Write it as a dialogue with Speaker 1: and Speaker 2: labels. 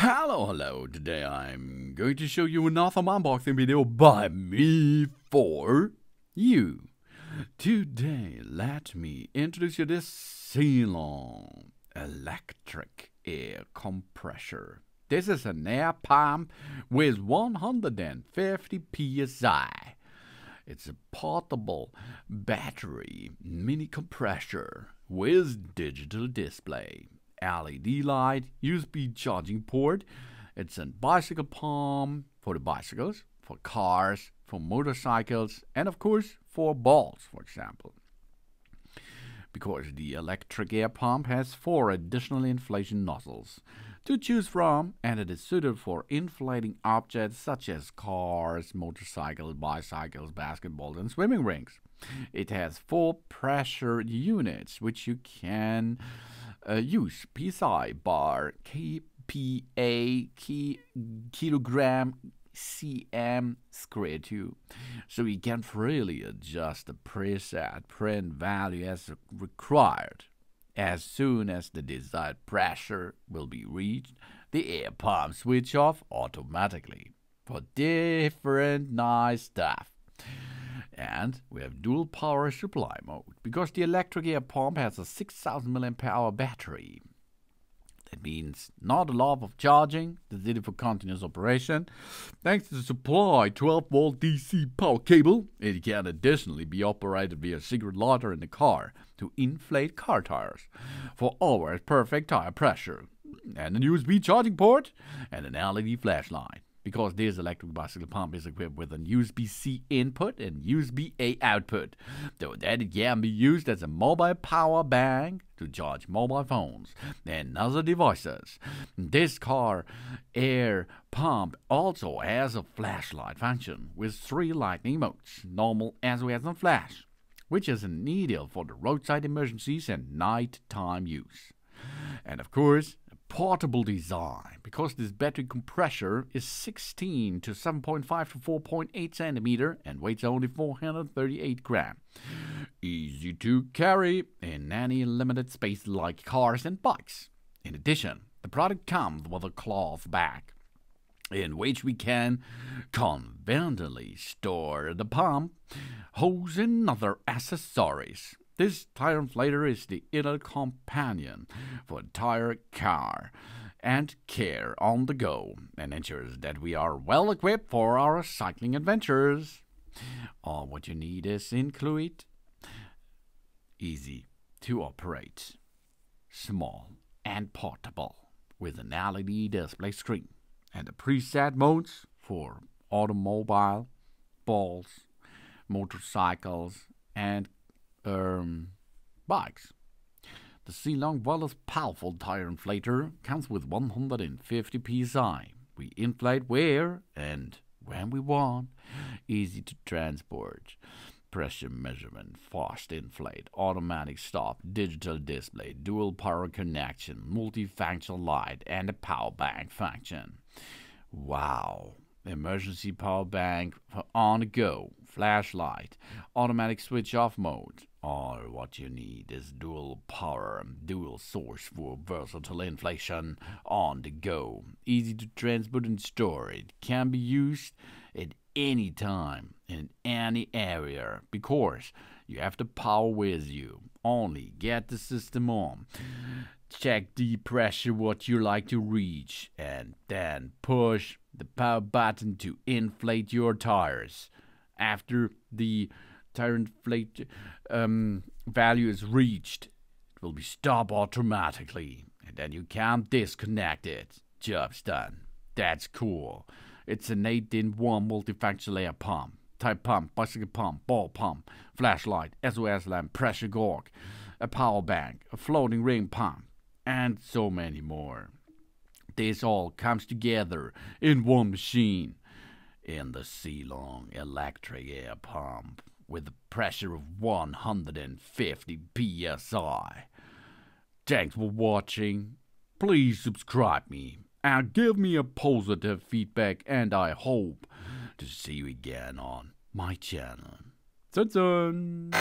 Speaker 1: Hello, today I'm going to show you another unboxing video by me for you. Today, let me introduce you this Ceylon electric air compressor. This is an air pump with 150 psi. It's a portable battery mini compressor with digital display, LED light, USB charging port. It's a bicycle pump for the bicycles, for cars, for motorcycles, and of course for balls, for example. Because the electric air pump has 4 additional inflation nozzles to choose from, and it is suited for inflating objects such as cars, motorcycles, bicycles, basketballs, and swimming rinks. It has 4 pressure units, which you can use PSI bar, kPa, kilogram, cm squared 2. So you can freely adjust the preset print value as required. As soon as the desired pressure will be reached, the air pump switch off automatically for different nice stuff. And we have dual power supply mode, because the electric air pump has a 6000 mAh battery. That means not a lot of charging, that's needed for continuous operation. Thanks to the supply 12-volt DC power cable, it can additionally be operated via a secret lighter in the car to inflate car tires for always perfect tire pressure, and a USB charging port and an LED flashlight. Because this electric bicycle pump is equipped with an USB-C input and USB-A output, so that it can be used as a mobile power bank to charge mobile phones and other devices. This car air pump also has a flashlight function with 3 lightning modes, normal, SOS, and flash, which is ideal for the roadside emergencies and nighttime use. And of course, portable design, because this battery compressor is 16 to 7.5 to 4.8 centimeter and weighs only 438 grams. Easy to carry in any limited space like cars and bikes. In addition, the product comes with a cloth bag in which we can conveniently store the pump, hose, and other accessories. This tire inflator is the ideal companion for entire car and care on the go, and ensures that we are well equipped for our cycling adventures. All what you need is include easy to operate, small and portable, with an LED display screen and the preset modes for automobile, balls, motorcycles, and bikes. The Ceylon Wireless Powerful Tire Inflator comes with 150 psi. We inflate where and when we want. Easy to transport. Pressure measurement, fast inflate, automatic stop, digital display, dual power connection, multifunctional light, and a power bank function. Wow! Emergency power bank for on the go, flashlight, automatic switch off mode. All what you need is dual power, dual source for versatile inflation on the go. Easy to transport and store. It can be used at any time in any area, because you have the power with you. Only get the system on. Check the pressure what you like to reach, and then push the power button to inflate your tires. After the tire inflate value is reached, it will be stopped automatically, and then you can't disconnect it. Job's done. That's cool. It's an 8-in-1 multifunctional air pump, tire pump, bicycle pump, ball pump, flashlight, SOS lamp, pressure gauge, a power bank, a floating ring pump, and so many more. This all comes together in one machine, in the Ceylon electric air pump, with a pressure of 150 psi. Thanks for watching. Please subscribe me and give me a positive feedback, and I hope to see you again on my channel. Sun.